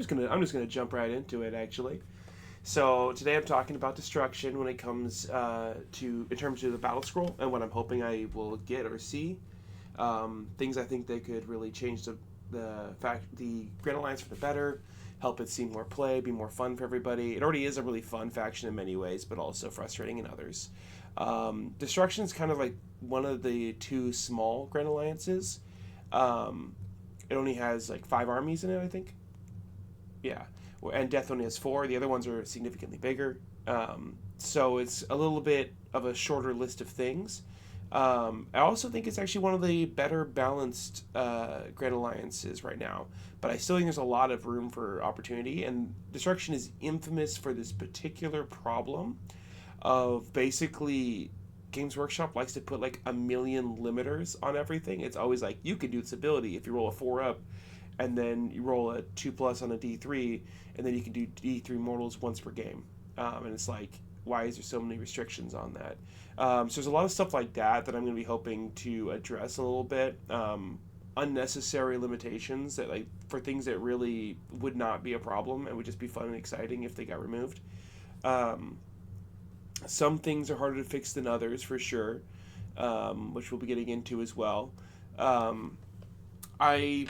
I'm just gonna jump right into it actually. So today I'm talking about destruction when it comes to in terms of the battle scroll and what I'm hoping I will get or see. Things I think they could really change the Grand Alliance for the better, help it see more play, be more fun for everybody. It already is a really fun faction in many ways, but also frustrating in others. Destruction is kind of like one of the two small Grand Alliances. Um, it only has like 5 armies in it, I think. Yeah, and Death only has 4. The other ones are significantly bigger. So it's a little bit of a shorter list of things. I also think it's actually one of the better balanced Grand Alliances right now. But I still think there's a lot of room for opportunity. And Destruction is infamous for this particular problem of basically Games Workshop likes to put like a million limiters on everything. It's always like you can do this ability if you roll a 4 up, and then you roll a 2 plus on a D3, and then you can do D3 mortals once per game. And it's like, why is there so many restrictions on that? So there's a lot of stuff like that I'm going to be hoping to address a little bit. Unnecessary limitations that like for things that really would not be a problem and would just be fun and exciting if they got removed. Um, some things are harder to fix than others for sure, which we'll be getting into as well. Um, I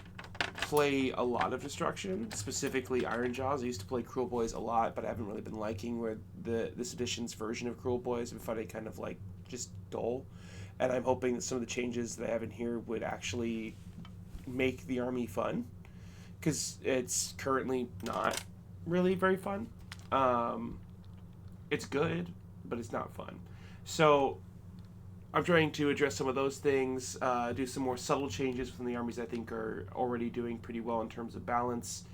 play a lot of destruction, specifically ironjaws. I used to play kruleboyz a lot, but I haven't really been liking where this edition's version of kruleboyz. I've been finding kind of like just dull, and I'm hoping that some of the changes that I have in here would actually make the army fun, because it's currently not really very fun. Um, it's good, but it's not fun. So I'm trying to address some of those things, do some more subtle changes within the armies I think are already doing pretty well in terms of balance.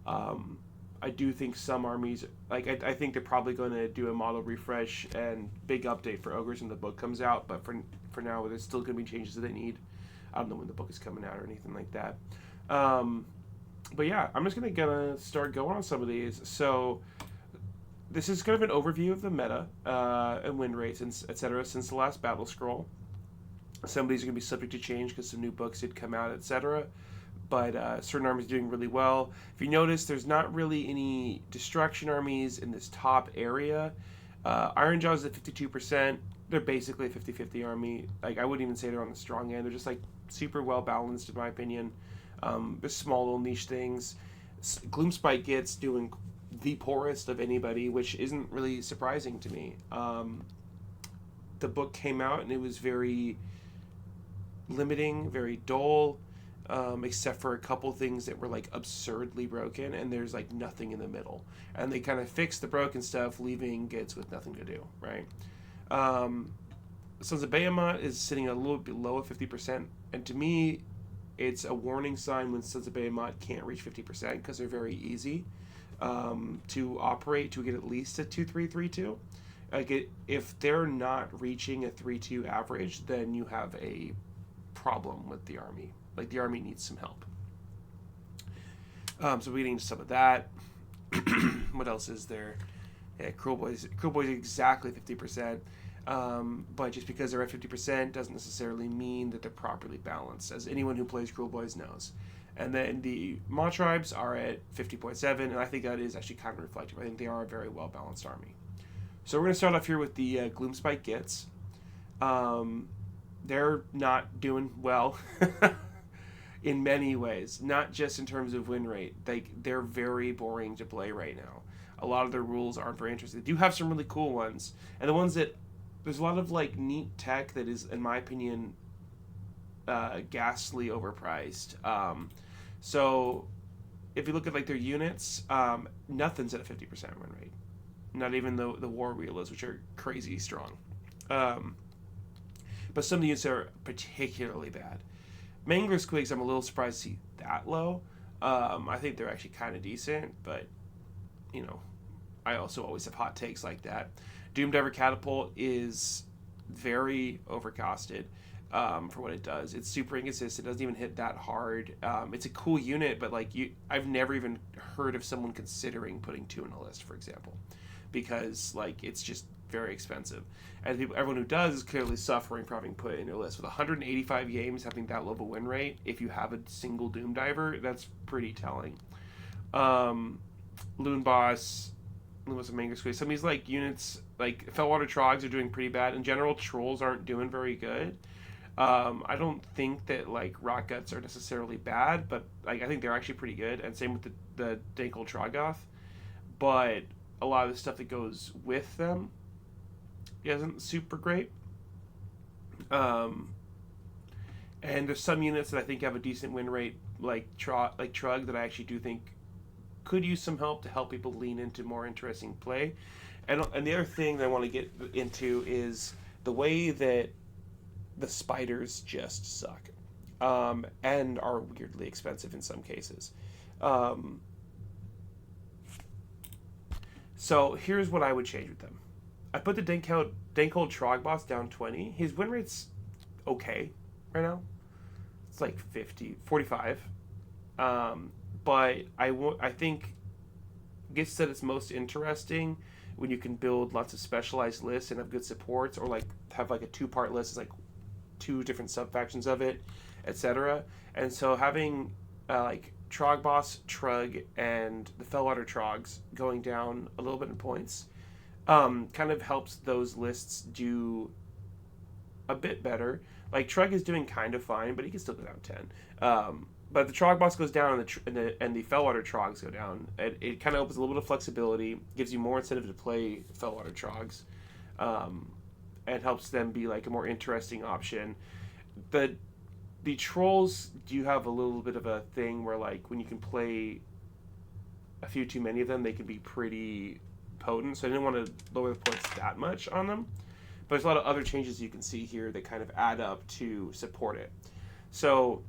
Um, I do think some armies, like I think they're probably going to do a model refresh and big update for ogres when the book comes out. But for now, there's still going to be changes that they need. I don't know when the book is coming out or anything like that. Um, but yeah, I'm just gonna start going on some of these. So this is kind of an overview of the meta and win rates and etc. since the last battle scroll. Some of these are going to be subject to change because some new books did come out, etc. But certain armies are doing really well. If you notice, there's not really any destruction armies in this top area. Ironjaws is at 52%. They're basically a 50-50 army. Like I wouldn't even say they're on the strong end. They're just like super well balanced in my opinion. There's small little niche things. Gloomspite gets doing the poorest of anybody, which isn't really surprising to me. The book came out and it was very limiting, very dull, except for a couple things that were like absurdly broken, and there's like nothing in the middle. And they kind of fixed the broken stuff, leaving gitz with nothing to do, right? Um, Sons of Behemat is sitting a little bit below 50%, and to me, it's a warning sign when Sons of Behemat can't reach 50% because they're very easy to operate to get at least a 2-3-3-2. Like if they're not reaching a 3-2 average, then you have a problem with the army. Like the army needs some help. So we're getting into some of that. What else is there? Yeah, kruleboyz exactly 50%. But just because they're at 50% doesn't necessarily mean that they're properly balanced, as anyone who plays kruleboyz knows. And then the Maw tribes are at 50.7, and I think that is actually kind of reflective. I think they are a very well balanced army. So we're going to start off here with the gloomspite gitz. They're not doing well in many ways, not just in terms of win rate. They're very boring to play right now. A lot of their rules aren't very interesting. They do have some really cool ones, and the ones that there's a lot of like neat tech that is, in my opinion, ghastly overpriced. So if you look at like their units, nothing's at a 50% win rate. Not even the war wheelers, which are crazy strong. But some of the units are particularly bad. Mangler squigs, I'm a little surprised to see that low. I think they're actually kind of decent, but you know, I also always have hot takes like that. Doomdiver Catapult is very overcosted for what it does. It's super inconsistent. It doesn't even hit that hard. It's a cool unit, but like I've never even heard of someone considering putting 2 in a list, for example, because like it's just very expensive. And everyone who does is clearly suffering for having put it in their list. With 185 games having that low of a win rate, if you have a single Doomdiver, that's pretty telling. Um, Loon Boss, Loon Boss and Mango Squeeze. Some of these like units, like Fellwater Trogs, are doing pretty bad. In general, Trolls aren't doing very good. I don't think that like Rock Guts are necessarily bad, but like I think they're actually pretty good. And same with the Dankel Trogoth. But a lot of the stuff that goes with them isn't super great. Um, and there's some units that I think have a decent win rate, like Trug, that I actually do think could use some help to help people lean into more interesting play. And the other thing that I want to get into is the way that the spiders just suck, and are weirdly expensive in some cases. Um, so here's what I would change with them. I put the Dankhold Trog boss down 20. His win rate's okay right now. It's like 45. But I think gets that it's most interesting when you can build lots of specialized lists and have good supports, or like have like a two-part list. It's like two different sub-factions of it, etc. And so having like Trog Boss, Trug, and the Fellwater Trogs going down a little bit in points kind of helps those lists do a bit better. Like Trug is doing kind of fine, but he can still go down 10. But the Trog Boss goes down and the Fellwater Trogs go down. It kind of opens a little bit of flexibility, gives you more incentive to play Fellwater Trogs, and helps them be like a more interesting option. The Trolls do have a little bit of a thing where like when you can play a few too many of them, they can be pretty potent. So I didn't want to lower the points that much on them. But there's a lot of other changes you can see here that kind of add up to support it. So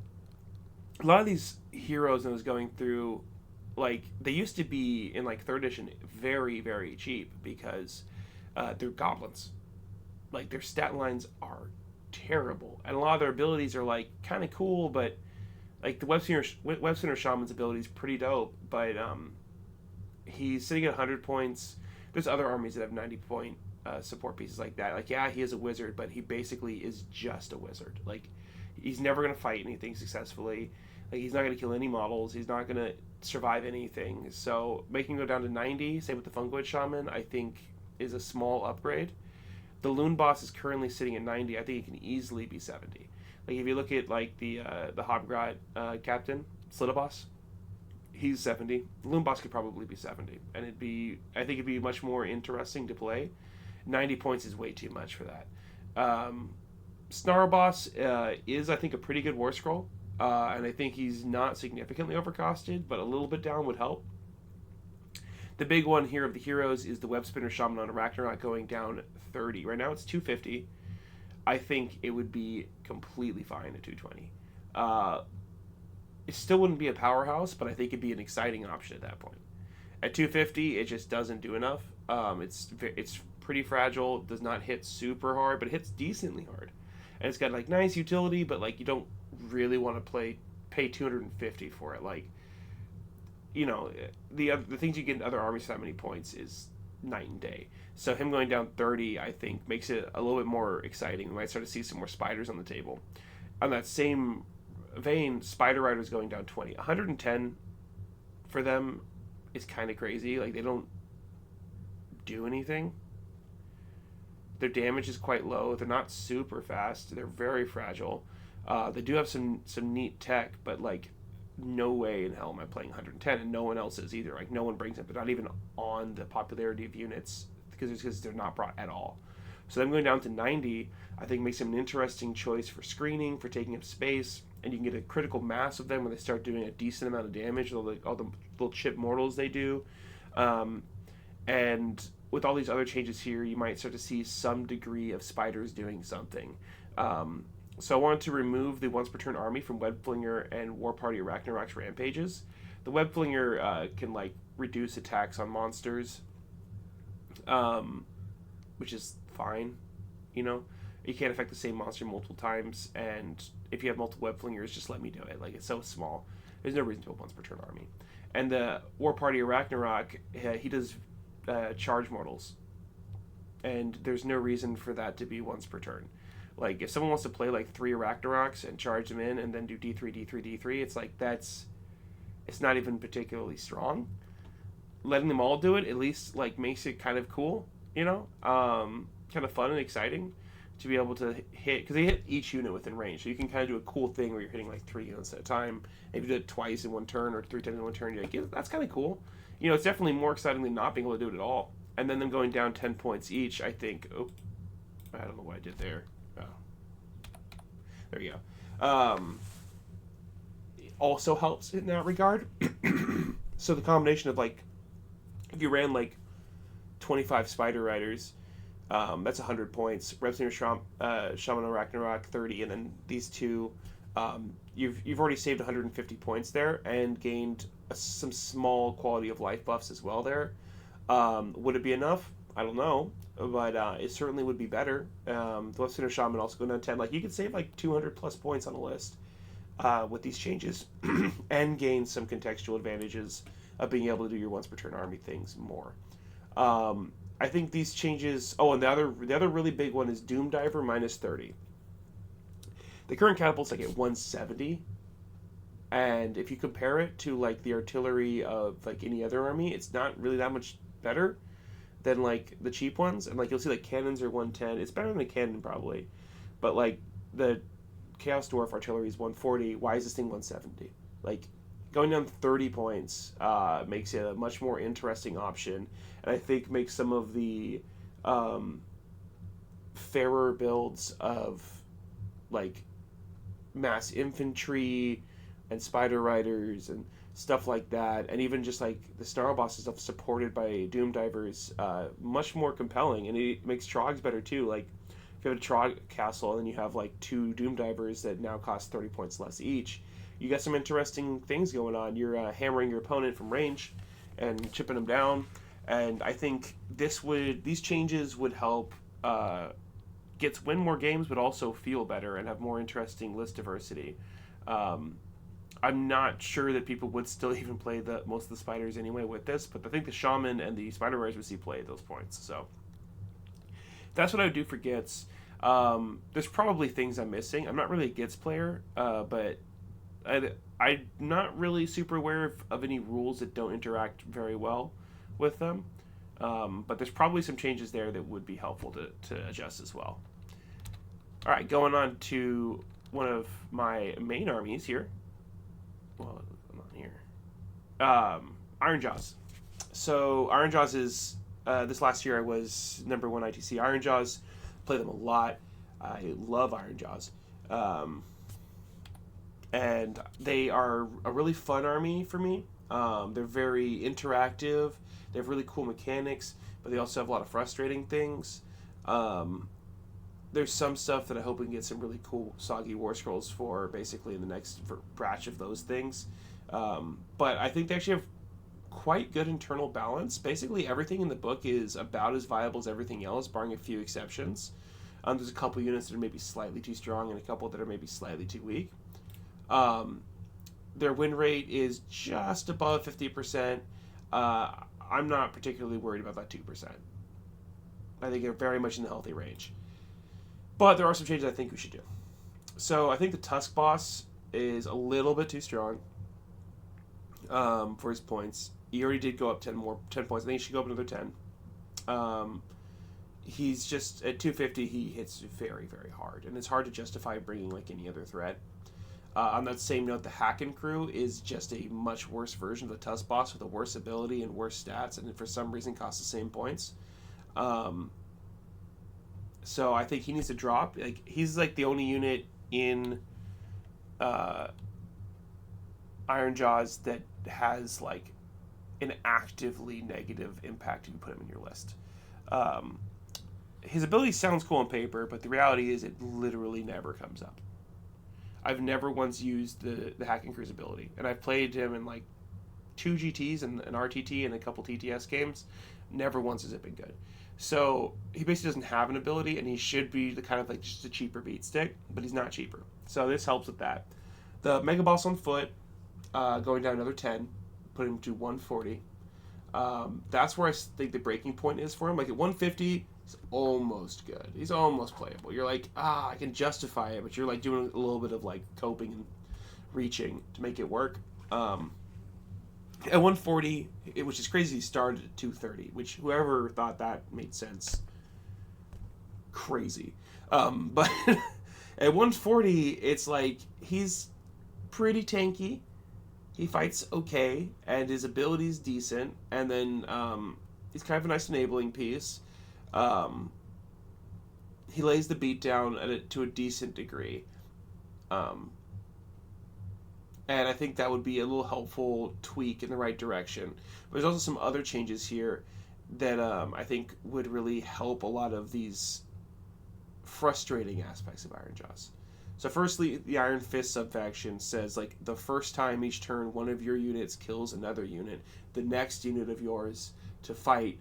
a lot of these heroes I was going through, like they used to be in like third edition very, very cheap because they're goblins. Like their stat lines are terrible, and a lot of their abilities are like kind of cool, but like the Web Spinner Shaman's ability is pretty dope, but he's sitting at 100 points. There's other armies that have 90-point support pieces like that. Like, yeah, he is a wizard, but he basically is just a wizard. Like, he's never going to fight anything successfully. Like, he's not going to kill any models. He's not going to survive anything. So, making him go down to 90, same with the Fungoid Shaman, I think is a small upgrade. The Loon Boss is currently sitting at 90. I think it can easily be 70. Like, if you look at, like, the Hobgrot Captain, Slitterboss, he's 70. Loon Boss could probably be 70. And I think it'd be much more interesting to play. 90 points is way too much for that. Snarlboss is, I think, a pretty good War Scroll. And I think he's not significantly overcosted, but a little bit down would help. The big one here of the heroes is the Web Spinner Shaman on Ragnarok going down 30. Right now it's 250. I think it would be completely fine at 220. It still wouldn't be a powerhouse, but I think it'd be an exciting option at that point. At 250, it just doesn't do enough. It's pretty fragile, does not hit super hard, but it hits decently hard. And it's got like nice utility, but like you don't really want to pay 250 for it. Like, you know, the things you get in other armies for that many points is night and day. So him going down 30, I think, makes it a little bit more exciting. We might start to see some more spiders on the table. On that same vein, Spider Rider's going down 20. 110 for them is kind of crazy. Like, they don't do anything. Their damage is quite low. They're not super fast. They're very fragile. They do have some neat tech, but like, no way in hell am I playing 110, and no one else is either. Like, no one brings it. They're not even on the popularity of units because they're not brought at all. So them going down to 90, I think, makes them an interesting choice for screening, for taking up space, and you can get a critical mass of them when they start doing a decent amount of damage, all the little chip mortals they do. And with all these other changes here, you might start to see some degree of spiders doing something. So I wanted to remove the once per turn army from Webflinger and War Party Ragnarok's rampages. The Webflinger can like reduce attacks on monsters, which is fine. You know, you can't affect the same monster multiple times, and if you have multiple Webflingers, just let me do it. Like, it's so small. There's no reason to a once per turn army. And the War Party Ragnarok, he does charge mortals, and there's no reason for that to be once per turn. Like, if someone wants to play like 3 Ragnaroks and charge them in and then do D3, D3, D3, it's like, it's not even particularly strong. Letting them all do it at least like makes it kind of cool, kind of fun and exciting to be able to hit, because they hit each unit within range, so you can kind of do a cool thing where you're hitting like 3 units at a time. If you do it twice in one turn or 3 times in one turn, you're like, yeah, that's kind of cool. It's definitely more exciting than not being able to do it at all. And then them going down 10 points each, I think. Oh, I don't know what I did there. Oh, there you go. Also helps in that regard. So the combination of like, if you ran like 25 Spider Riders, that's 100 points. Rebsinger Shaman of Ragnarok 30, and then these two, you've already saved 150 points there and gained some small quality of life buffs as well there. Would it be enough? I don't know, but it certainly would be better. The Rebsinger Shaman also going down 10. Like, you could save like 200 plus points on a list with these changes and gain some contextual advantages of being able to do your once per turn army things more. I think these changes. Oh, and the other really big one is Doom Diver minus 30. The current catapult's like at 170, and if you compare it to like the artillery of like any other army, it's not really that much better than like the cheap ones. And like you'll see like cannons are 110. It's better than a cannon probably, but like the Chaos Dwarf artillery is 140. Why is this thing 170? Like, going down 30 points makes it a much more interesting option, and I think makes some of the fairer builds of like mass infantry and spider riders and stuff like that, and even just like the Snarl Boss stuff supported by Doom Divers, much more compelling, and it makes Trogs better too. Like, if you have a Trog castle and then you have like 2 Doom Divers that now cost 30 points less each, you got some interesting things going on. You're hammering your opponent from range and chipping them down, and I think these changes would help Gitz win more games, but also feel better and have more interesting list diversity. I'm not sure that people would still even play most of the spiders anyway with this, but I think the Shaman and the Spider Riders would see play at those points. So that's what I would do for Gitz. There's probably things I'm missing. I'm not really a Gitz player, but I'm not really super aware of any rules that don't interact very well with them. But there's probably some changes there that would be helpful to adjust as well. All right, going on to one of my main armies here. Well, I'm not here. Ironjaws. So Ironjaws is, this last year I was #1 ITC Ironjaws. Play them a lot. I love Ironjaws. And they are a really fun army for me. They're very interactive. They have really cool mechanics, but they also have a lot of frustrating things. There's some stuff that I hope we can get some really cool soggy war scrolls for basically in the next batch of those things. But I think they actually have quite good internal balance. Basically everything in the book is about as viable as everything else, barring a few exceptions. There's a couple units that are maybe slightly too strong and a couple that are maybe slightly too weak. Their win rate is just above 50%. I'm not particularly worried about that 2%. I think they're very much in the healthy range. But there are some changes I think we should do. So I think the Tusk Boss is a little bit too strong for his points. He already did go up 10 points. I think he should go up another 10. He's just, at 250, he hits very, very hard. And it's hard to justify bringing like any other threat. On that same note, the Hacken Crew is just a much worse version of the Tusk Boss with a worse ability and worse stats, and for some reason costs the same points. So I think he needs to drop. Like, he's like the only unit in Ironjaws that has like an actively negative impact if you put him in your list. His ability sounds cool on paper, but the reality is it literally never comes up. I've never once used the Hacking Crew's ability, and I've played him in like 2 GTs and an RTT and a couple TTS games. Never once has it been good. So he basically doesn't have an ability, and he should be the kind of like just a cheaper beat stick, but he's not cheaper. So this helps with that. The Mega Boss on foot, going down another 10, put him to 140. That's where I think the breaking point is for him. Like at 150, he's almost good. He's almost playable. You're like, I can justify it, but you're like doing a little bit of like coping and reaching to make it work. At 140, which is crazy, he started at 230, which whoever thought that made sense, crazy. But at 140, it's like he's pretty tanky. He fights okay, and his ability's decent, and then he's kind of a nice enabling piece. Um, he lays the beat down to a decent degree. Um, and I think that would be a little helpful tweak in the right direction. But there's also some other changes here that I think would really help a lot of these frustrating aspects of Ironjaws. So firstly, the Iron Fist subfaction says, like, the first time each turn one of your units kills another unit, the next unit of yours to fight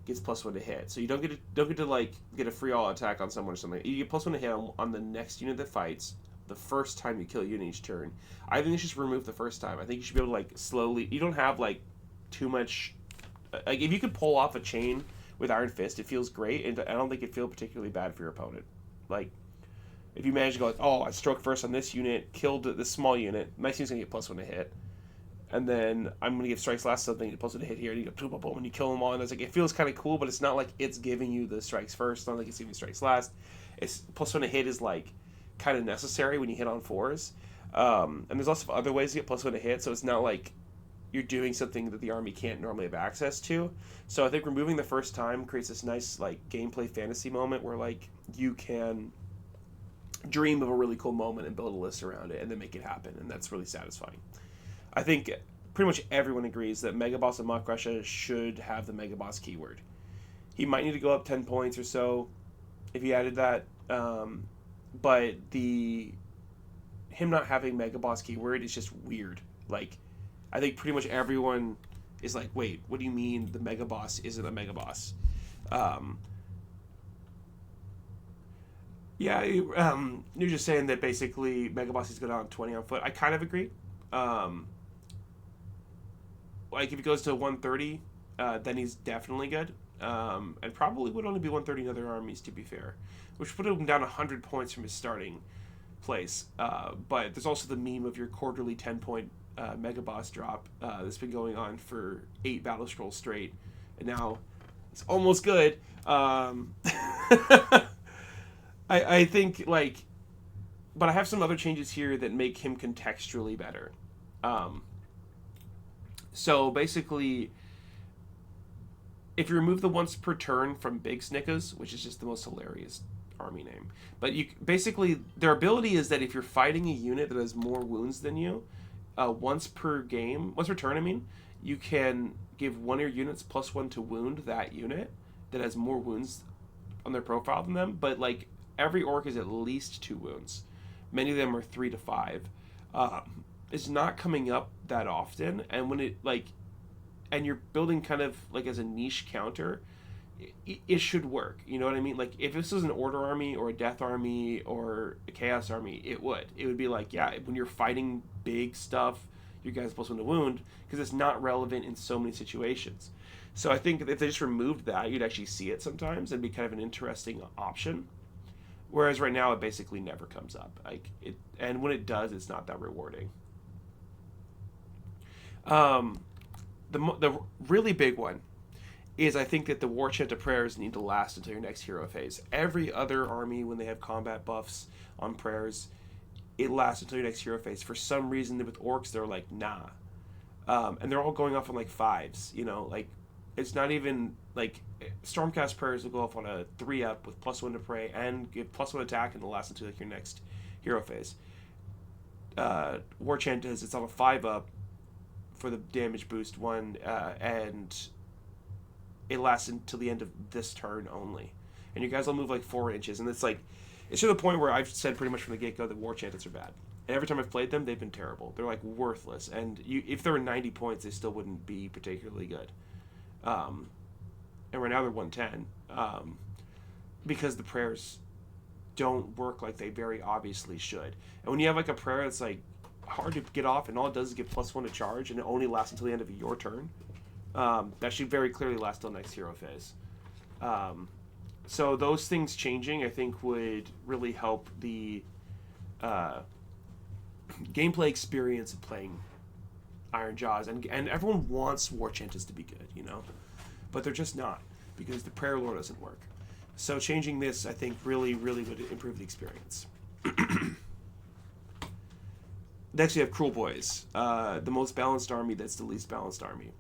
gets +1 to hit. So you don't get to like get a free all attack on someone or something. You get +1 to hit on the next unit that fights the first time you kill a unit each turn. I think they should remove the first time. I think you should be able to like slowly. You don't have like too much. Like if you could pull off a chain with Iron Fist, it feels great, and I don't think it'd feel particularly bad for your opponent. Like if you manage to go like, oh, I struck first on this unit, killed this small unit, my team's gonna get +1 to hit, and then I'm gonna give strikes last something, get +1 to hit here, and you go boom, boom, boom, and you kill them all, and it's like it feels kind of cool, but it's not like it's giving you the strikes first, not like it's giving you strikes last. It's +1 to hit is like kind of necessary when you hit on 4s, and there's also other ways to get +1 to hit, so it's not like you're doing something that the army can't normally have access to. So I think removing the first time creates this nice like gameplay fantasy moment where like you can dream of a really cool moment and build a list around it and then make it happen, and that's really satisfying. I think pretty much everyone agrees that Mega Boss of Mock Russia should have the Mega Boss keyword. He might need to go up 10 points or so if he added that, but him not having Mega Boss keyword is just weird. Like, I think pretty much everyone is like, wait, what do you mean the Mega Boss isn't a Mega Boss? Yeah, you're just saying that basically Mega Bosses go down 20 on foot. I kind of agree. Like if he goes to 130, then he's definitely good. And probably would only be 130 in other armies, to be fair, which put him down 100 points from his starting place. But there's also the meme of your quarterly 10-point Mega Boss drop that's been going on for 8 battle scrolls straight, and now it's almost good. I think, like, but I have some other changes here that make him contextually better. So basically, if you remove the once per turn from Big Snickers, which is just the most hilarious army name, but you basically, their ability is that if you're fighting a unit that has more wounds than you, once per turn, I mean, you can give one of your units +1 to wound that unit that has more wounds on their profile than them, but like every orc is at least 2 wounds. Many of them are 3 to 5. It's not coming up that often, and when it like, and you're building kind of like as a niche counter, it should work. You know what I mean? Like if this was an order army or a death army or a chaos army, it would be like, yeah, when you're fighting big stuff, you guys +1 to wound, because it's not relevant in so many situations. So I think if they just removed that, you'd actually see it sometimes and be kind of an interesting option. Whereas right now it basically never comes up. Like it, and when it does, it's not that rewarding. The really big one is, I think that the War Chant of Prayers need to last until your next hero phase. Every other army, when they have combat buffs on prayers, it lasts until your next hero phase. For some reason, with orcs, they're like, nah. And they're all going off on like 5s, you know, like it's not even like Stormcast Prayers will go off on a 3-up with +1 to pray and give +1 attack, and it'll last until like your next hero phase. War Chant does, it's on a 5-up for the damage boost one, and it lasts until the end of this turn only. And you guys will move like 4 inches, and it's like, it's to the point where I've said pretty much from the get-go that War Chants are bad. And every time I've played them, they've been terrible. They're like worthless, and if they were 90 points, they still wouldn't be particularly good. And right now they're 110, because the prayers don't work like they very obviously should. And when you have like a prayer that's like hard to get off, and all it does is give +1 to charge, and it only lasts until the end of your turn, that should very clearly last till next hero phase. So those things changing, I think, would really help the gameplay experience of playing ironjaws, and everyone wants war chances to be good, but they're just not, because the prayer lore doesn't work. So changing this, I think, really, really would improve the experience. Next, we have kruleboyz, the most balanced army that's the least balanced army.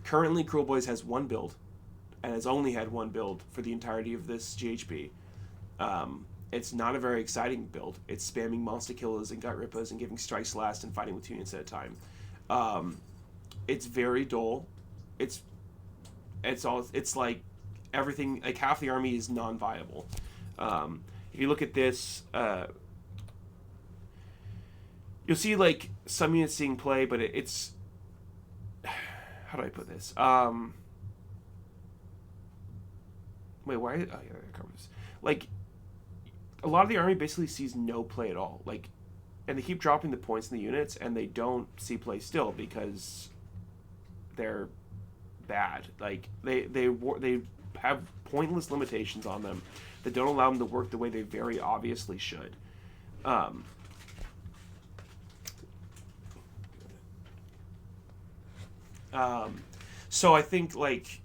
Currently, kruleboyz has one build, and has only had one build for the entirety of this GHB. It's not a very exciting build. It's spamming monster killers and gut rippers and giving strikes last and fighting with 2 units at a time. It's very dull. It's like everything, like half the army is non-viable. If you look at this, you'll see like some units seeing play, but it's how do I put this? Wait, why? Oh yeah, that covers. Like, a lot of the army basically sees no play at all. Like, and they keep dropping the points in the units, and they don't see play still because they're bad. Like, they have pointless limitations on them that don't allow them to work the way they very obviously should. So I think, like,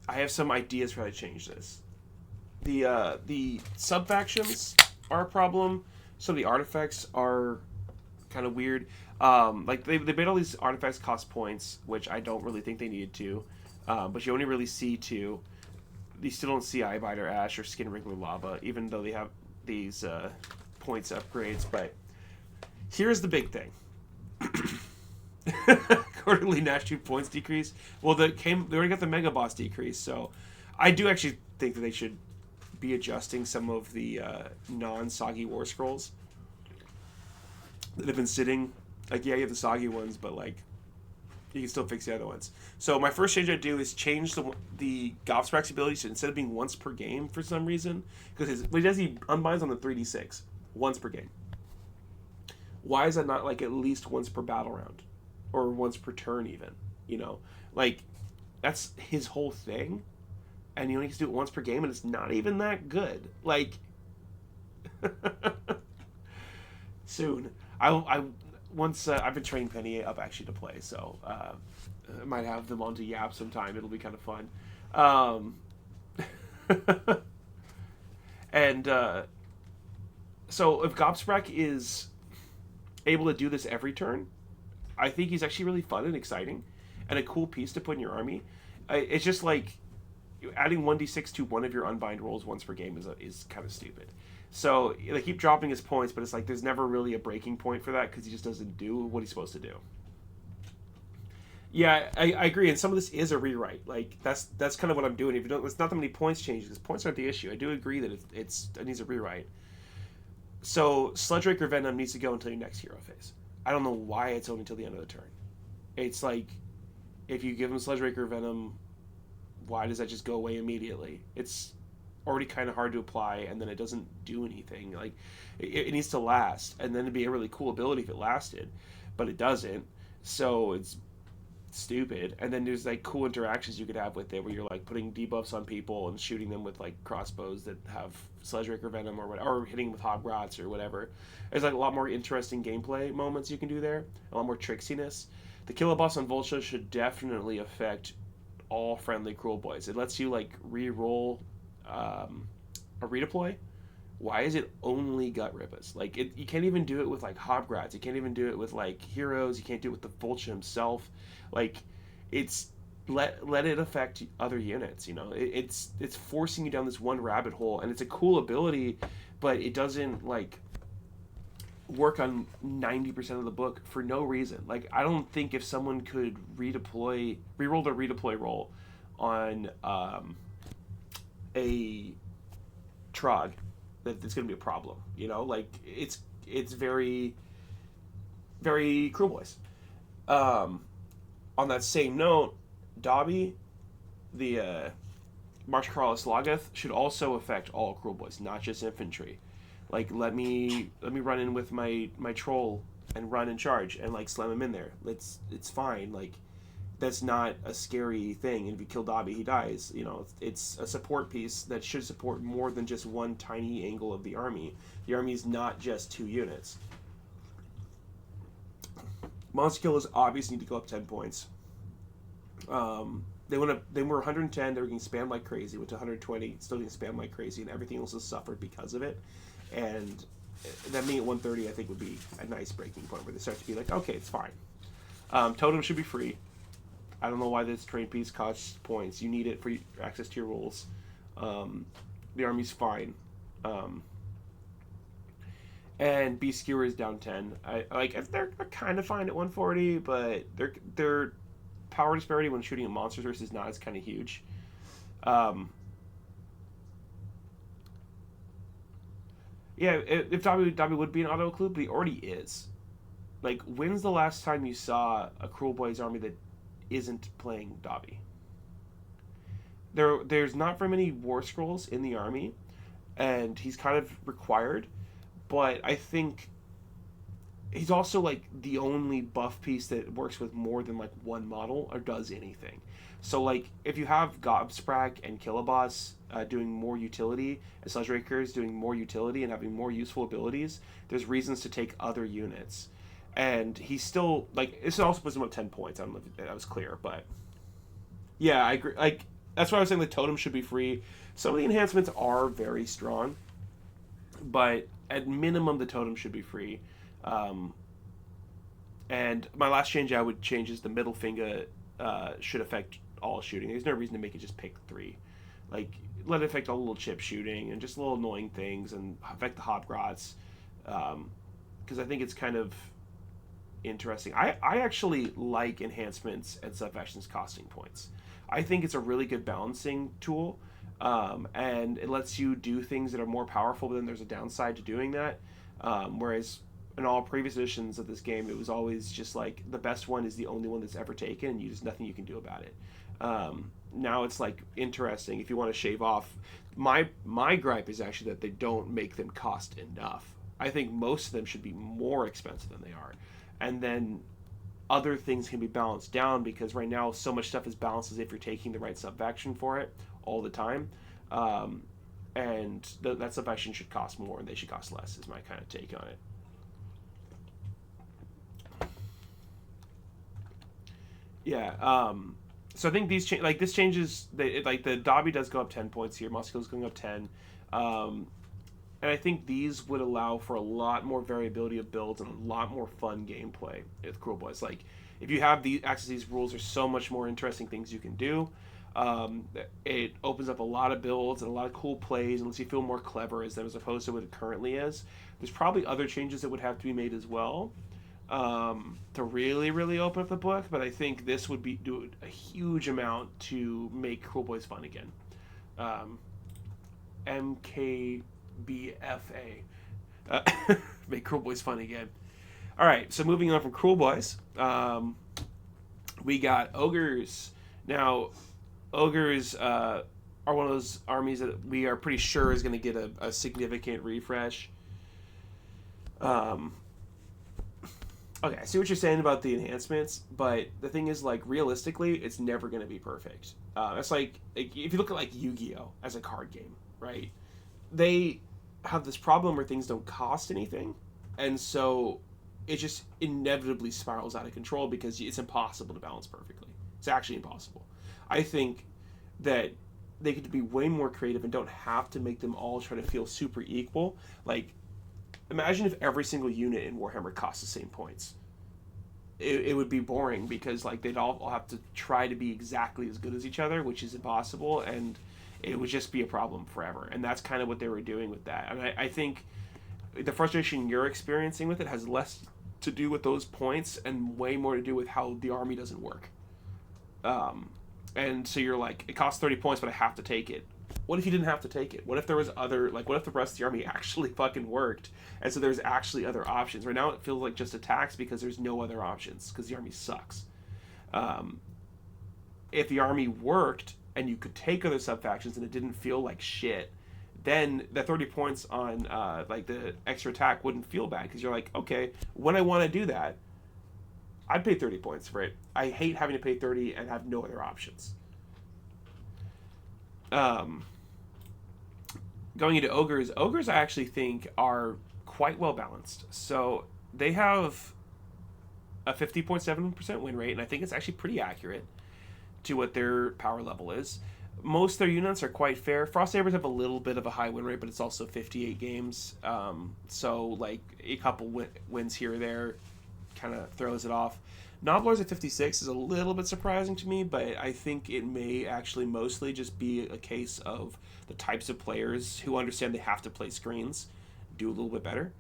I have some ideas for how to change this. The sub-factions are a problem. Some of the artifacts are kind of weird. Like, they made all these artifacts cost points, which I don't really think they needed to. But you only really see 2. You still don't see Eyebiter Ash or Skin Wrinkler Lava, even though they have these points upgrades. But here's the big thing. Quarterly Nash 2 points decrease. Well, they already got the Mega Boss decrease, so I do actually think that they should be adjusting some of the non-soggy War Scrolls that have been sitting. Like, yeah, you have the soggy ones, but, like, you can still fix the other ones. So my first change I do is change the Gobsprax's ability to, instead of being once per game for some reason, because what he does, he unbinds on the 3d6 once per game. Why is that not, like, at least once per battle round? Or once per turn even, Like, that's his whole thing. And he only gets to do it once per game, and it's not even that good. Like, soon. I've been training Penny up actually to play, so I might have them on to Yap sometime. It'll be kind of fun. And so if Gobsprak is able to do this every turn, I think he's actually really fun and exciting and a cool piece to put in your army. It's just like adding 1d6 to one of your unbind rolls once per game is kind of stupid. So they keep dropping his points, but it's like there's never really a breaking point for that because he just doesn't do what he's supposed to do. Yeah, I agree, and some of this is a rewrite. Like, that's kind of what I'm doing. If you don't, it's not that many points changes, because points aren't the issue. I do agree that it needs a rewrite. So Sludgeraker Venom needs to go until your next hero phase. I don't know why it's only until the end of the turn. It's like, if you give him Sludgeraker Venom, why does that just go away immediately? It's already kind of hard to apply, and then it doesn't do anything. Like, it needs to last, and then it'd be a really cool ability if it lasted, but it doesn't. So it's stupid. And then there's like cool interactions you could have with it, where you're like putting debuffs on people and shooting them with like crossbows that have Sludgeraker Venom or whatever, or hitting with Hoggrots or whatever. There's like a lot more interesting gameplay moments you can do there, a lot more tricksiness. The Killer Boss on Vulture should definitely affect all friendly kruleboyz. It lets you like re-roll a redeploy. Why is it only gut rippers? Like, you can't even do it with like Hobgrats. You can't even do it with like heroes. You can't do it with the Vulture himself. Like, it's let it affect other units. It's forcing you down this one rabbit hole, and it's a cool ability, but it doesn't like work on 90% of the book for no reason. Like, I don't think if someone could re-roll their redeploy roll on a Trog, that it's going to be a problem. Like, it's very, very kruleboyz. On that same note, Dobby, the March Corrales Logoth, should also affect all kruleboyz, not just infantry. Like, let me run in with my troll and run and charge and like slam him in there. It's fine. Like, that's not a scary thing. And if you kill Dobby, he dies. It's a support piece that should support more than just one tiny angle of the army. The army is not just 2 units. Monster killers obviously need to go up 10 points. They went up. They were 110. They were getting spammed like crazy. Went to 120. Still getting spammed like crazy, and everything else has suffered because of it. And that being at 130, I think would be a nice breaking point where they start to be like, okay, it's fine. Totem should be free. I don't know why this trade piece costs points. You need it for access to your rules. The army's fine. And Beast Skewer is down 10. I like they're kind of fine at 140, but they're power disparity when shooting at monsters versus not is kind of huge. Yeah, if Dobby would be an auto clue, but he already is. Like, when's the last time you saw a kruleboyz army that isn't playing Dobby? There's not very many war scrolls in the army, and he's kind of required, but I think he's also like the only buff piece that works with more than like one model or does anything. So like if you have Gobsprak and Killaboss doing more utility, and Sledgerakers doing more utility and having more useful abilities, there's reasons to take other units. And he's still like this also puts him up 10 points. I don't know if that was clear, but yeah, I agree. Like that's why I was saying the totem should be free. Some of the enhancements are very strong, but at minimum the totem should be free. And my last change I would change is the middle finger should affect all shooting. There's no reason to make it just pick 3. Like, let it affect all little chip shooting and just little annoying things and affect the hobgrots. Because I think it's kind of interesting. I actually like enhancements and sub-factions costing points. I think it's a really good balancing tool. And it lets you do things that are more powerful, but then there's a downside to doing that. Whereas in all previous editions of this game, it was always just like the best one is the only one that's ever taken, and there's nothing you can do about it. Now it's like interesting if you want to shave off. My gripe is actually that they don't make them cost enough. I think most of them should be more expensive than they are, and then other things can be balanced down because right now so much stuff is balanced as if you're taking the right sub-faction for it all the time. And that sub-faction should cost more and they should cost less is my kind of take on it. Yeah, so I think these this changes the Dobby does go up 10 points here, Musco's going up 10. And I think these would allow for a lot more variability of builds and a lot more fun gameplay with kruleboyz. Like, if you have access to these rules, there's so much more interesting things you can do. It opens up a lot of builds and a lot of cool plays and lets you feel more clever as opposed to what it currently is. There's probably other changes that would have to be made as well to really, really open up the book, but I think this would do a huge amount to make kruleboyz fun again. MKBFA. Make kruleboyz fun again. All right, so moving on from kruleboyz, we got ogors. Now, ogors are one of those armies that we are pretty sure is going to get a significant refresh. Okay, I see what you're saying about the enhancements, but the thing is, like, realistically, it's never going to be perfect. It's like if you look at, like, Yu-Gi-Oh! As a card game, right? They have this problem where things don't cost anything, and so it just inevitably spirals out of control because it's impossible to balance perfectly. It's actually impossible. I think that they could be way more creative and don't have to make them all try to feel super equal. Like, imagine if every single unit in Warhammer cost the same points. It would be boring because like they'd all have to try to be exactly as good as each other, which is impossible, and it would just be a problem forever. And that's kind of what they were doing with that. And I think the frustration you're experiencing with it has less to do with those points and way more to do with how the army doesn't work. And so you're like, it costs 30 points, but I have to take it. What if you didn't have to take it? What if there was what if the rest of the army actually fucking worked? And so there's actually other options. Right now it feels like just attacks because there's no other options, because the army sucks. If the army worked and you could take other sub-factions and it didn't feel like shit, then the 30 points on the extra attack wouldn't feel bad, because you're like, okay, when I want to do that, I'd pay 30 points for it. I hate having to pay 30 and have no other options. Going into ogors I actually think are quite well balanced. So they have a 50.7% win rate, and I think it's actually pretty accurate to what their power level is. Most of their units are quite fair. Frost Sabers have a little bit of a high win rate, but it's also 58 games. So, like, a couple wins here or there kind of throws it off. Nobblers at 56 is a little bit surprising to me, but I think it may actually mostly just be a case of the types of players who understand they have to play screens do a little bit better,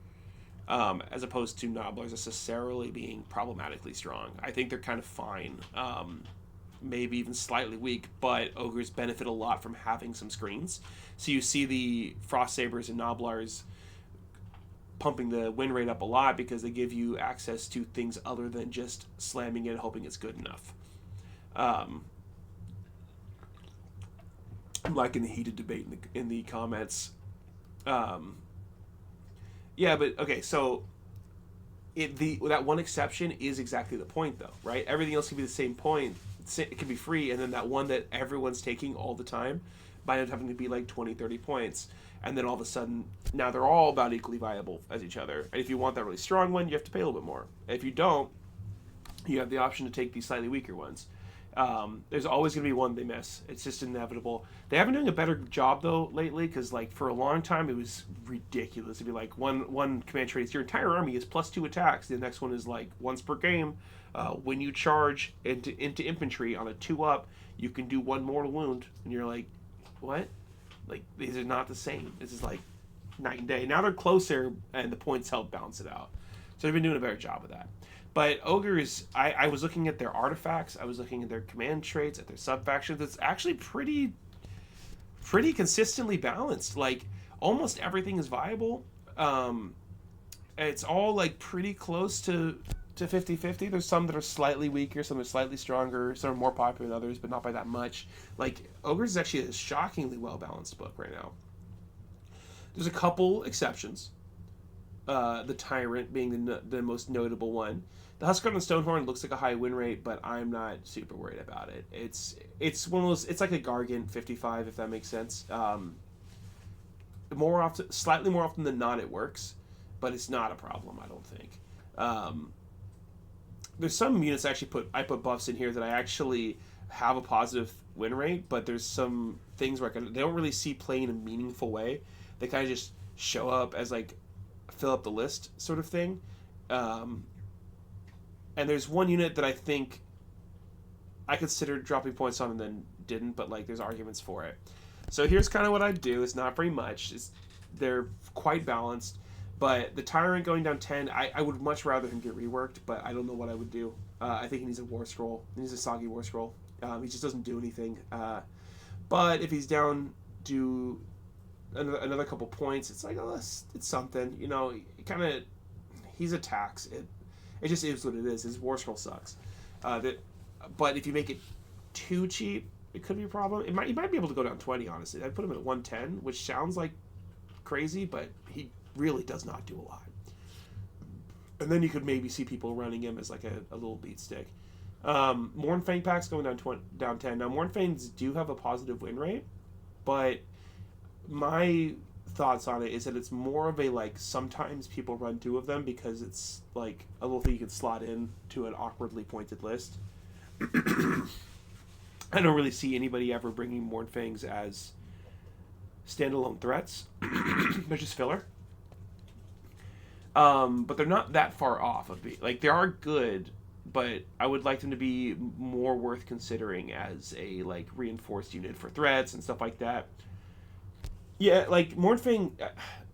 as opposed to Nobblers necessarily being problematically strong. I think they're kind of fine. Maybe even slightly weak, but Ogres benefit a lot from having some screens. So you see the Frost Sabers and Nobblers pumping the win rate up a lot because they give you access to things other than just slamming it and hoping it's good enough. I'm liking the heated debate in the comments. Yeah, but okay, so that one exception is exactly the point, though, right? Everything else can be the same point. It can be free, and then that one that everyone's taking all the time might end up having to be like 20, 30 points. And then all of a sudden, now they're all about equally viable as each other. And if you want that really strong one, you have to pay a little bit more. If you don't, you have the option to take these slightly weaker ones. There's always going to be one they miss. It's just inevitable. They have been doing a better job, though, lately, because like for a long time, it was ridiculous. It'd be like one command trait is your entire army is +2 attacks. The next one is like once per game. When you charge into infantry on a 2-up, you can do 1 mortal wound. And you're like, what? Like, these are not the same. This is like night and day. Now they're closer, and the points help balance it out. So they've been doing a better job of that. But Ogres, I was looking at their artifacts. I was looking at their command traits, at their sub-factions. It's actually pretty consistently balanced. Like, almost everything is viable. It's all, like, pretty close to 50-50. There's some that are slightly weaker, some are slightly stronger, some are more popular than others, but not by that much. Like, Ogres is actually a shockingly well-balanced book right now. There's a couple exceptions. The Tyrant being the most notable one. The Huskard and Stonehorn looks like a high win rate, but I'm not super worried about it. It's one of those. It's like a Gargant 55, if that makes sense. Slightly more often than not, it works, but it's not a problem. I don't think. There's some units I put buffs in here that I actually have a positive win rate, but there's some things where they don't really see play in a meaningful way. They kind of just show up as like fill up the list sort of thing. And there's one unit that I think I considered dropping points on and then didn't, but like there's arguments for it. So here's kind of what I do. It's not very much. They're quite balanced. But the Tyrant going down 10, I would much rather him get reworked, but I don't know what I would do. I think he needs a War Scroll. He needs a Soggy War Scroll. He just doesn't do anything. But if he's down to another couple points, it's like, oh, it's something. You know, he's a tax. It just is what it is. His War Scroll sucks. But if you make it too cheap, it could be a problem. You might be able to go down 20, honestly. I'd put him at 110, which sounds like crazy, but he really does not do a lot. And then you could maybe see people running him as like a little beat stick. Mournfang packs going down 10. Now, Mournfangs do have a positive win rate, but my thoughts on it is that it's more of a like sometimes people run 2 of them because it's like a little thing you can slot in to an awkwardly pointed list. I don't really see anybody ever bringing Mournfangs as standalone threats. They're just filler. But they're not that far off of being like they are good, but I would like them to be more worth considering as a like reinforced unit for threats and stuff like that. Yeah, like Mournfang.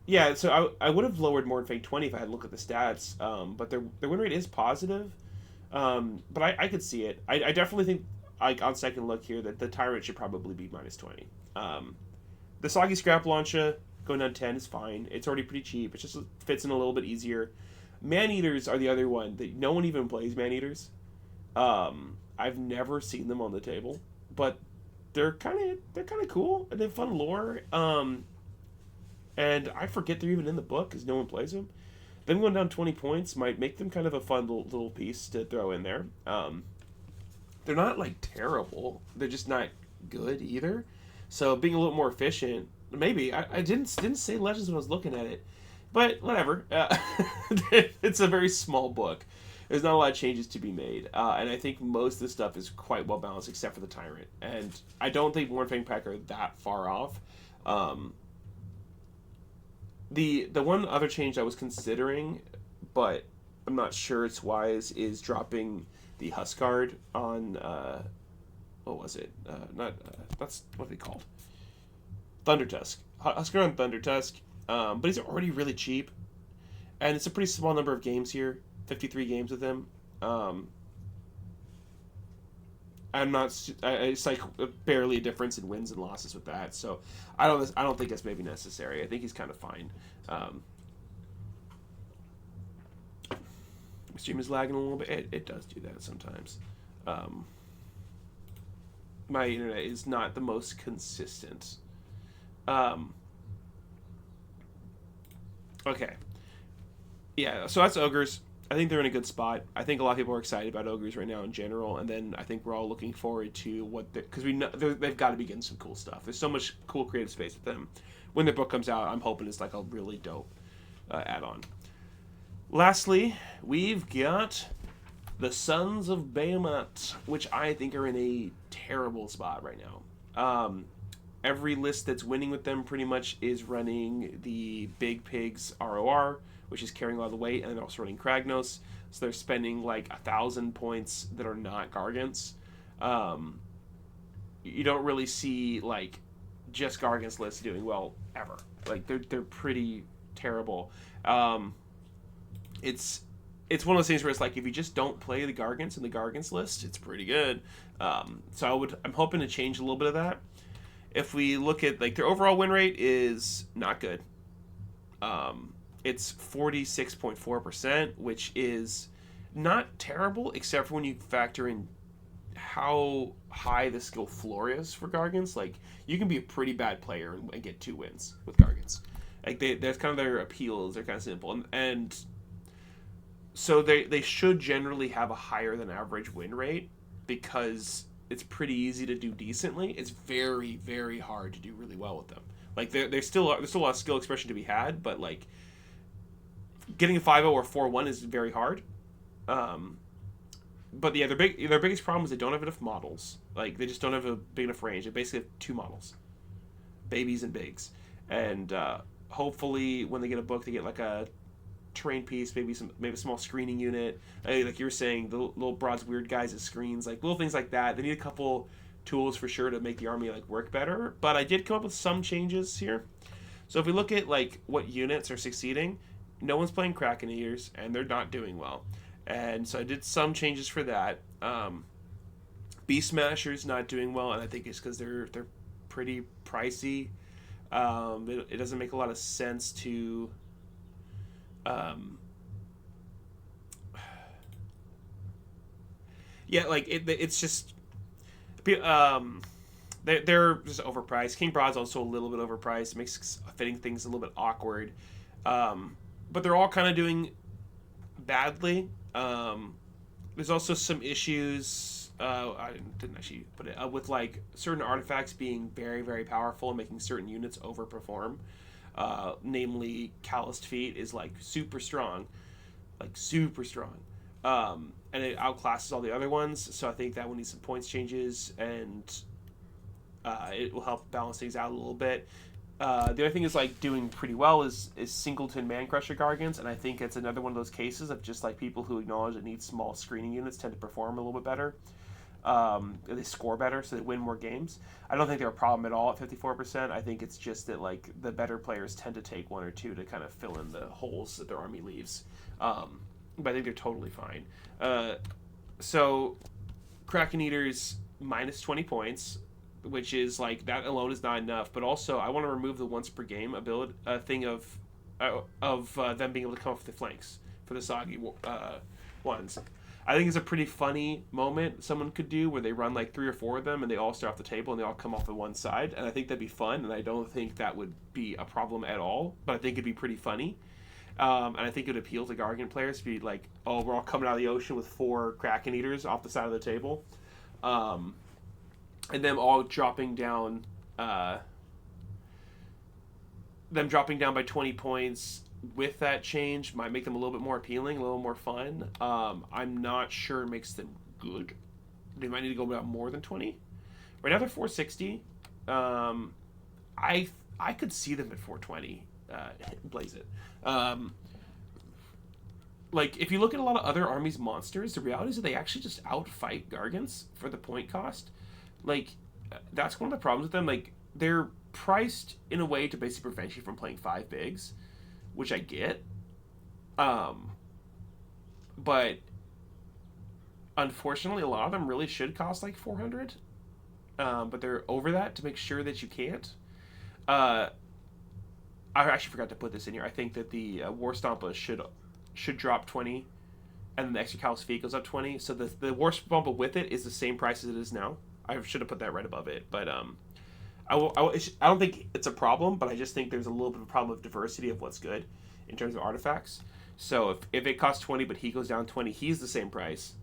Yeah, so I would have lowered Mournfang 20 if I had looked at the stats. But their win rate is positive. But I could see it. I definitely think like on second look here that the Tyrant should probably be -20. The Soggy Scrap Launcher going down 10 is fine. It's already pretty cheap. It just fits in a little bit easier. Man-Eaters are the other one that no one even plays. Man-Eaters. I've never seen them on the table, but they're kind of cool and they have fun lore. And I forget they're even in the book because no one plays them. Them going down 20 points might make them kind of a fun little piece to throw in there. They're not like terrible. They're just not good either. So being a little more efficient, maybe. I didn't say Legends when I was looking at it, but whatever. It's a very small book. there's not a lot of changes to be made, and I think most of the stuff is quite well balanced except for the tyrant, and I don't think Warfang Pack are that far off. Um, the one other change I was considering, but I'm not sure it's wise, is dropping the Huskard on what was it? Not That's what they called Thundertusk. Huskard on Thundertusk, but he's already really cheap, and it's a pretty small number of games here. 53 games with him. I'm not. It's like barely a difference in wins and losses with that. So I don't think that's maybe necessary. I think he's kind of fine. My stream is lagging a little bit. It does do that sometimes. My internet is not the most consistent. Okay. Yeah. So that's ogres. I think they're in a good spot. I think a lot of people are excited about ogres right now in general, and then I think we're all looking forward to what because we know they've got to be getting some cool stuff. There's so much cool creative space with them. When their book comes out, I'm hoping it's like a really dope add-on. Lastly, we've got the Sons of Behemat, which I think are in a terrible spot right now. Every list that's winning with them pretty much is running the Big Pigs ROR, which is carrying a lot of the weight, and they're also running Kragnos, so they're spending like 1,000 points that are not Gargants. You don't really see like just Gargants lists doing well ever. Like they're pretty terrible. It's one of those things where it's like if you just don't play the Gargants in the Gargants list, it's pretty good. So I'm hoping to change a little bit of that. If we look at like their overall win rate is not good. It's 46.4%, which is not terrible, except for when you factor in how high the skill floor is for Gargants. Like, you can be a pretty bad player and get 2 wins with Gargants. Like, that's kind of their appeals. They're kind of simple. And so they should generally have a higher than average win rate because it's pretty easy to do decently. It's very, very hard to do really well with them. Like, there's still a lot of skill expression to be had, but, like, getting a 5-0 or 4-1 is very hard. But yeah, their biggest problem is they don't have enough models. Like, they just don't have a big enough range. They basically have 2 models, babies and bigs. And hopefully, when they get a book, they get like a terrain piece, maybe a small screening unit. Like you were saying, the little broads, weird guys as screens, like little things like that. They need a couple tools for sure to make the army like work better. But I did come up with some changes here. So if we look at like what units are succeeding, no one's playing Kraken Eaters, and they're not doing well. And so I did some changes for that. Beast Smashers not doing well, and I think it's because they're pretty pricey. It doesn't make a lot of sense to yeah, like it's just they're just overpriced. King Broad's also a little bit overpriced. It makes fitting things a little bit awkward. But they're all kind of doing badly. There's also some issues. I didn't actually put it with like certain artifacts being very, very powerful and making certain units overperform. Namely, Calloused Feet is like super strong, and it outclasses all the other ones. So I think that one needs some points changes, and it will help balance things out a little bit. The other thing is like doing pretty well is Singleton Man Crusher Gargants, and I think it's another one of those cases of just like people who acknowledge it needs small screening units tend to perform a little bit better. They score better, so they win more games. I don't think they're a problem at all at 54%. I think it's just that like the better players tend to take 1 or 2 to kind of fill in the holes that their army leaves. But I think they're totally fine. So Kraken Eaters minus 20 points, which is like that alone is not enough. But also, I want to remove the once per game ability thing of them being able to come off the flanks for the soggy ones. I think it's a pretty funny moment someone could do where they run like 3 or 4 of them and they all start off the table and they all come off of one side. And I think that'd be fun. And I don't think that would be a problem at all. But I think it'd be pretty funny. And I think it would appeal to Gargant players to be like, oh, we're all coming out of the ocean with 4 Kraken Eaters off the side of the table. And them all dropping down by 20 points with that change might make them a little bit more appealing, a little more fun. I'm not sure it makes them good. They might need to go about more than 20. Right now they're 460. I could see them at 420. Blaze it. Like if you look at a lot of other armies monsters, the reality is that they actually just outfight Gargants for the point cost. Like that's one of the problems with them. Like they're priced in a way to basically prevent you from playing 5 bigs, which I get. But unfortunately, a lot of them really should cost like 400. But they're over that to make sure that you can't. I actually forgot to put this in here. I think that the War Stompa should drop 20, and then the extra Callous Feet goes up 20. So the War Stompa with it is the same price as it is now. I should have put that right above it, but I don't think it's a problem, but I just think there's a little bit of a problem of diversity of what's good in terms of artifacts. So if it costs 20, but he goes down 20, he's the same price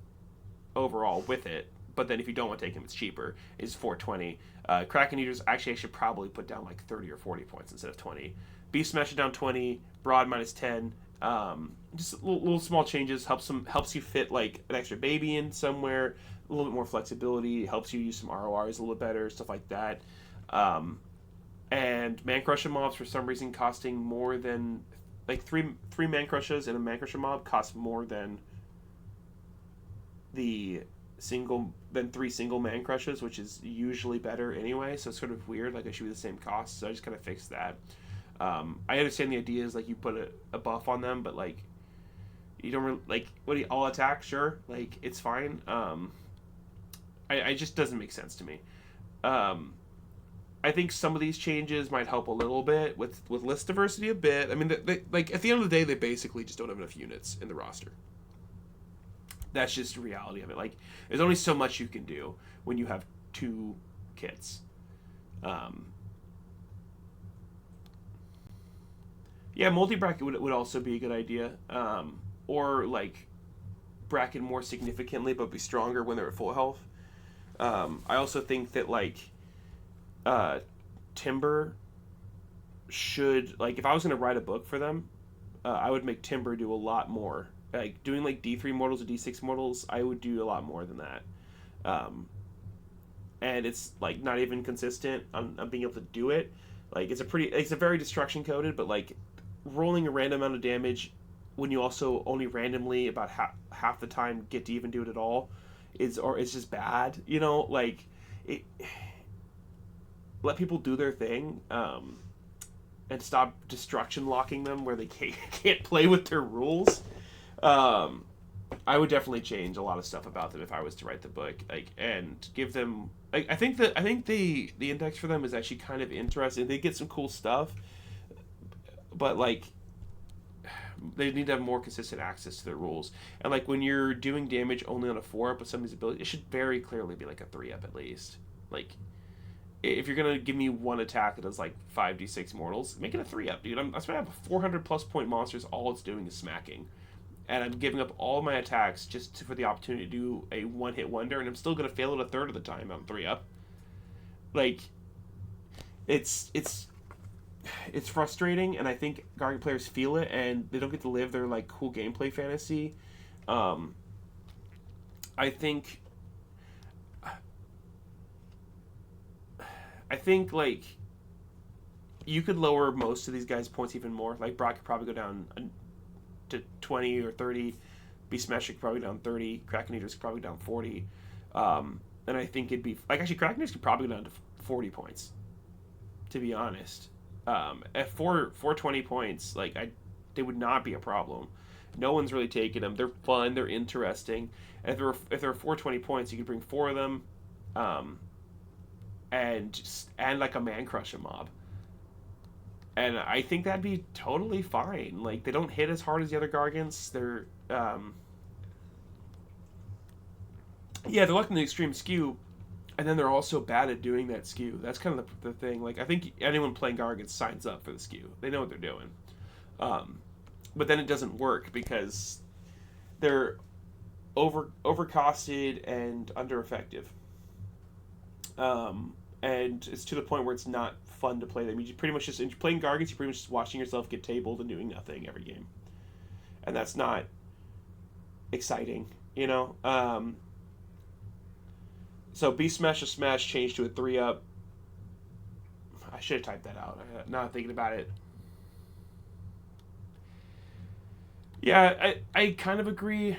overall with it. But then if you don't want to take him, it's cheaper. It's 420. Kraken Eaters, actually, I should probably put down like 30 or 40 points instead of 20. Beast Smasher down 20. Broad minus 10. Just little small changes helps you fit like an extra baby in somewhere. A little bit more flexibility. Helps you use some RORs a little better. Stuff like that. And Man Crusher mobs for some reason costing more than like three Man Crushers and a Man Crusher mob cost more than the three single Man Crushes, which is usually better anyway. So it's sort of weird. Like it should be the same cost. So I just kind of fixed that. I understand the idea is like you put a buff on them, but like you don't really, like what do you all attack? Sure, like it's fine. I just doesn't make sense to me. I think some of these changes might help a little bit with list diversity a bit. I mean, they, like at the end of the day, they basically just don't have enough units in the roster. That's just the reality of it. Like, there's only so much you can do when you have 2 kits. Yeah, multi-bracket would also be a good idea. Or, like, bracket more significantly but be stronger when they're at full health. I also think that, like, Timber should... Like, if I was going to write a book for them, I would make Timber do a lot more. Like doing like D3 mortals or D6 mortals, I would do a lot more than that. And it's like not even consistent on being able to do it. Like it's a very destruction coded, but like rolling a random amount of damage when you also only randomly about half the time get to even do it at all it's just bad. You know, like it. Let people do their thing. And stop destruction locking them where they can't play with their rules. I would definitely change a lot of stuff about them if I was to write the book, like, and give them. Like, I think the index for them is actually kind of interesting. They get some cool stuff, but like, they need to have more consistent access to their rules. And like, when you're doing damage only on a 4-up with some of these abilities, it should very clearly be like a 3-up at least. Like, if you're gonna give me one attack that does like 5d6 mortals, make it a 3-up, dude. I'm gonna have 400 plus point monsters. All it's doing is smacking. And I'm giving up all my attacks just for the opportunity to do a one-hit wonder, and I'm still going to fail it a third of the time on 3-up. Like, it's frustrating, and I think Gargant players feel it, and they don't get to live their, like, cool gameplay fantasy. I think, like, you could lower most of these guys' points even more. Like, Brock could probably go down to 20 or 30. Beast Smasher could probably down 30. Kraken Eaters could probably down 40. And I think it'd be... Like, actually, Kraken Eaters could probably go down to 40 points, to be honest. At 420 points, like, they would not be a problem. No one's really taking them. They're fun. They're interesting. And if there are 420 points, you could bring 4 of them, and like a Man Crusher mob. And I think that'd be totally fine. Like, they don't hit as hard as the other Gargants. They're, they're looking the extreme skew, and then they're also bad at doing that skew. That's kind of the thing. Like, I think anyone playing Gargants signs up for the skew. They know what they're doing. But then it doesn't work because they're overcosted and under effective. and it's to the point where it's not fun to play them. You pretty much just, in playing Gargants, you're pretty much just watching yourself get tabled and doing nothing every game, and that's not exciting, you know. So Beast Smash to Smash changed to a 3-up. I should have typed that out. Now I'm thinking about it. Yeah, I kind of agree,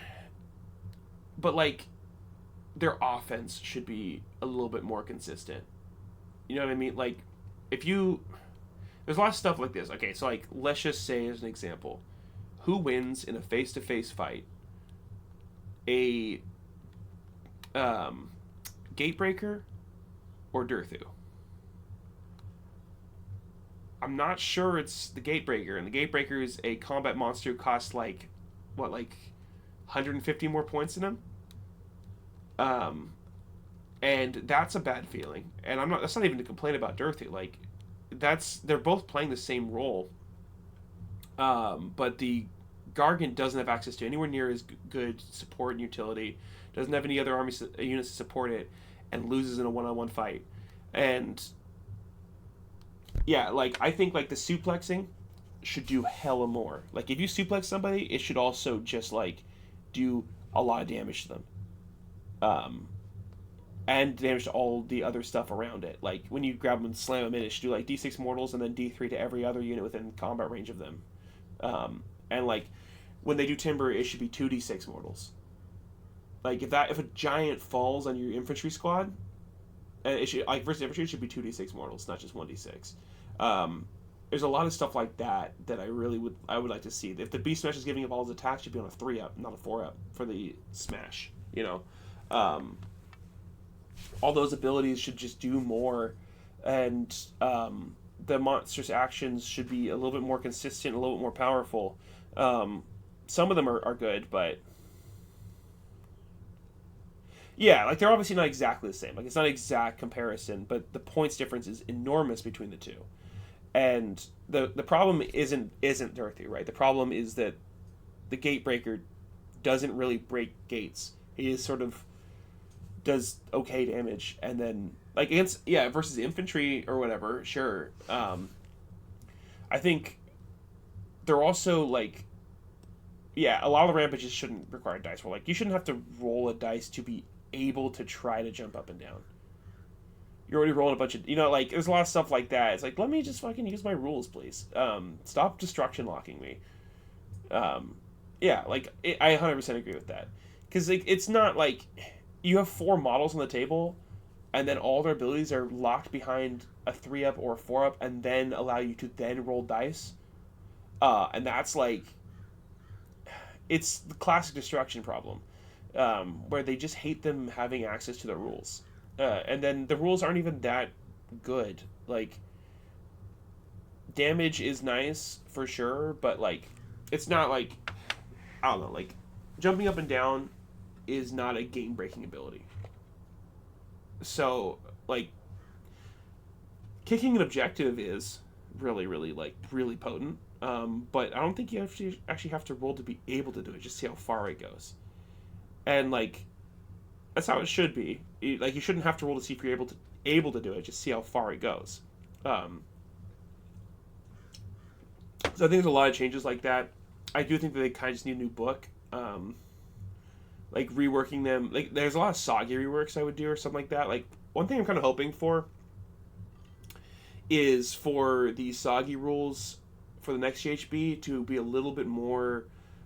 but like their offense should be a little bit more consistent. You know what I mean? Like if you there's a lot of stuff like this. Okay, so like let's just say as an example, who wins in a face-to-face fight? A Gatebreaker or Durthu? I'm not sure it's the Gatebreaker, and the Gatebreaker is a combat monster who costs like 150 more points than him. Um, and that's a bad feeling. And I'm not. That's not even to complain about Durthu. Like, they're both playing the same role. But the Gargant doesn't have access to anywhere near as good support and utility. Doesn't have any other army units to support it, and loses in a one-on-one fight. And yeah, like I think like the suplexing should do hella more. Like if you suplex somebody, it should also just like do a lot of damage to them. Um, and damage to all the other stuff around it. Like when you grab them and slam them in, it should do like D6 mortals and then D3 to every other unit within combat range of them. And like when they do timber, it should be 2D6 mortals. Like if a giant falls on your infantry squad, and it should like versus infantry, it should be 2D6 mortals, not just 1D6. There's a lot of stuff like that that I would like to see. If the beast smash is giving up all his attacks, it should be on a 3-up, not a 4-up for the smash. You know, all those abilities should just do more, and the monster's actions should be a little bit more consistent, a little bit more powerful. Some of them are good, but yeah, like they're obviously not exactly the same. Like it's not an exact comparison, but the points difference is enormous between the two. And the problem isn't Durthu, right? The problem is that the Gatebreaker doesn't really break gates. He is sort of does okay damage, and then like against versus infantry or whatever, sure. I think they're also like a lot of the rampages shouldn't require dice roll. Like you shouldn't have to roll a dice to be able to try to jump up and down. You're already rolling a bunch of, like, there's a lot of stuff like that. It's like, let me just fucking use my rules, please. Stop destruction locking me. I 100% agree with that. Because like, it's not like you have 4 models on the table, and then all their abilities are locked behind a 3-up or a 4-up, and then allow you to then roll dice. And that's like, it's the classic destruction problem, where they just hate them having access to the rules. And then the rules aren't even that good. Like, damage is nice for sure, but like, it's not like, I don't know, like, jumping up and down is not a game-breaking ability. So, like, kicking an objective is really, really, like, really potent. But I don't think you actually have to roll to be able to do it. Just see how far it goes. And like, that's how it should be. Like you shouldn't have to roll to see if you're able to do it. Just see how far it goes. So I think there's a lot of changes like that. I do think that they kind of just need a new book. Like reworking them. Like there's a lot of soggy reworks I would do or something like that. Like one thing I'm kind of hoping for is for the soggy rules for the next GHB to be a little bit more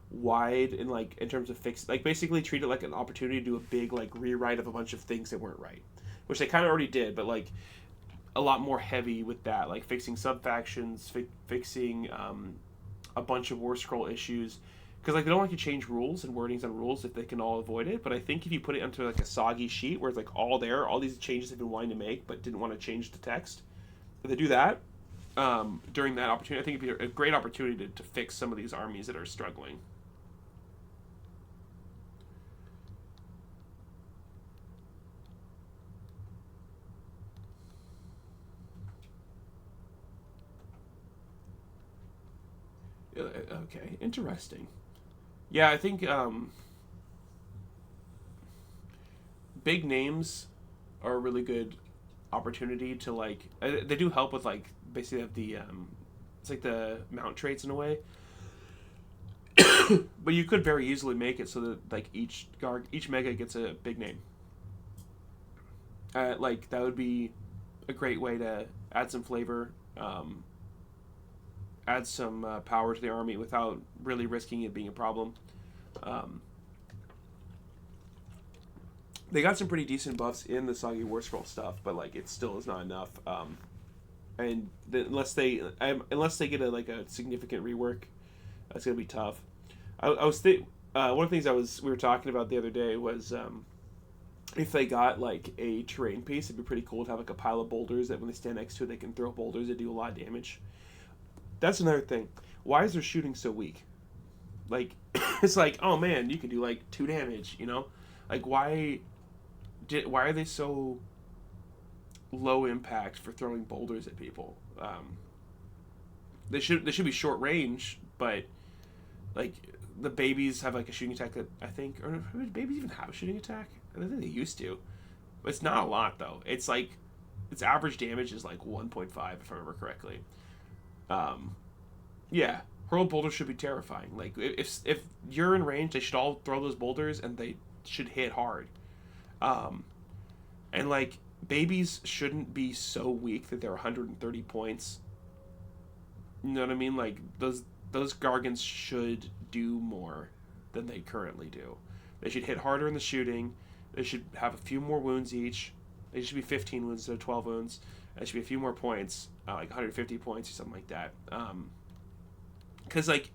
wide in like in terms of like basically treat it like an opportunity to do a big like rewrite of a bunch of things that weren't right, which they kind of already did, but like a lot more heavy with that, like fixing sub factions, fixing a bunch of war scroll issues, because like they don't like to change rules and wordings on rules if they can all avoid it. But I think if you put it onto like a soggy sheet where it's like all these changes they've been wanting to make but didn't want to change the text, if they do that during that opportunity, I think it'd be a great opportunity to fix some of these armies that are struggling. Okay, interesting. Yeah, I think big names are a really good opportunity to like. They do help with like basically have the it's like the mount traits in a way. But you could very easily make it so that like each mega gets a big name. Like that would be a great way to add some flavor, add some power to the army without really risking it being a problem. They got some pretty decent buffs in the Soggy War Scroll stuff, but like it still is not enough. And unless they get a significant rework, that's gonna be tough. One of the things we were talking about the other day was if they got like a terrain piece, it'd be pretty cool to have like a pile of boulders that when they stand next to it, they can throw boulders that do a lot of damage. That's another thing. Why is their shooting so weak? Like, it's like, oh man, you can do like 2 damage, you know? Like, why are they so low impact for throwing boulders at people? They should be short range, but like the babies have like a shooting attack that I think, or do babies even have a shooting attack? I don't think they used to. But it's not a lot though. It's like its average damage is like 1.5 if I remember correctly. Yeah, hurled boulders should be terrifying. Like if you're in range, they should all throw those boulders and they should hit hard. And like babies shouldn't be so weak that they're 130 points. You know what I mean? Like those Gargants should do more than they currently do. They should hit harder in the shooting. They should have a few more wounds each. They should be 15 wounds instead of 12 wounds. There should be a few more points, like 150 points or something like that. Because like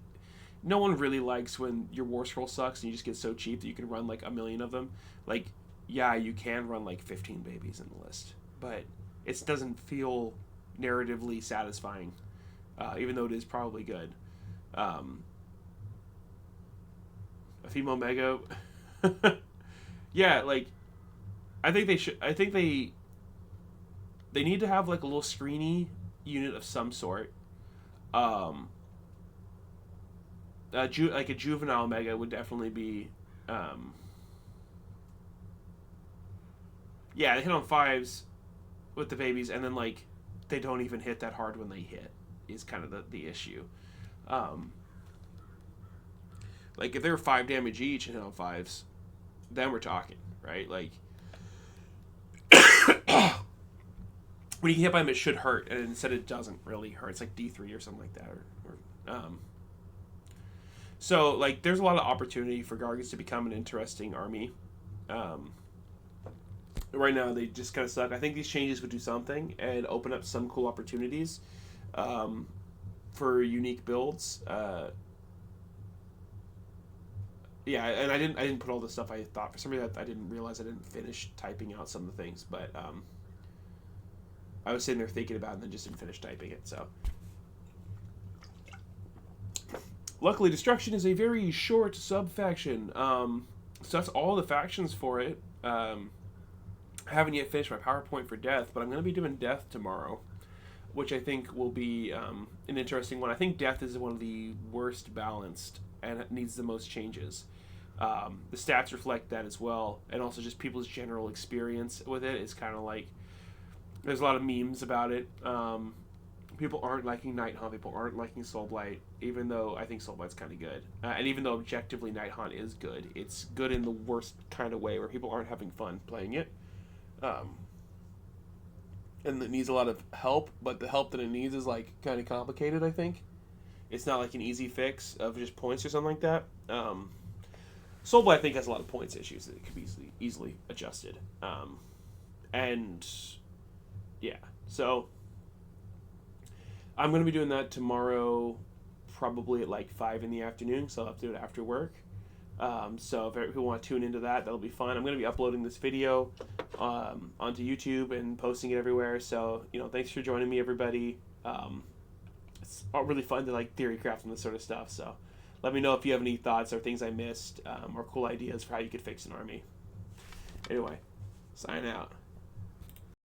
no one really likes when your War Scroll sucks and you just get so cheap that you can run like 1 million of them. Like, yeah, you can run like 15 babies in the list, but it doesn't feel narratively satisfying, even though it is probably good. A female mega, yeah, like I think they need to have like a little screeny unit of some sort. Like a juvenile mega would definitely be. Yeah, they hit on 5s with the babies, and then like they don't even hit that hard when they hit. Is kind of the issue. Like if they were 5 damage each and hit on 5s, then we're talking, right? Like when you get hit by them, it should hurt, and instead it doesn't really hurt. It's like D3 or something like that, so like there's a lot of opportunity for Gargants to become an interesting army. Right now they just kind of suck. I think these changes would do something and open up some cool opportunities for unique builds. Yeah, and I didn't put all the stuff I thought. For some reason I didn't realize I didn't finish typing out some of the things, but I was sitting there thinking about it and then just didn't finish typing it. So luckily Destruction is a very short sub-faction. So that's all the factions for it. I haven't yet finished my PowerPoint for Death, but I'm going to be doing Death tomorrow, which I think will be an interesting one. I think Death is one of the worst balanced and it needs the most changes. The stats reflect that as well, and also just people's general experience with it is kind of like there's a lot of memes about it. People aren't liking Night Hunt, people aren't liking Soul Blight, even though I think Soul Blight's kind of good. And even though objectively Night Hunt is good, it's good in the worst kind of way where people aren't having fun playing it. And it needs a lot of help, but the help that it needs is like kind of complicated, I think. It's not like an easy fix of just points or something like that. Soul Blight, I think, has a lot of points issues that it could be easily adjusted. And yeah, so I'm going to be doing that tomorrow, probably at like 5 in the afternoon, so I'll have to do it after work. So if you want to tune into that, that'll be fun. I'm going to be uploading this video onto YouTube and posting it everywhere. So, thanks for joining me, everybody. It's really fun to like theory craft and this sort of stuff. So let me know if you have any thoughts or things I missed or cool ideas for how you could fix an army. Anyway, sign out.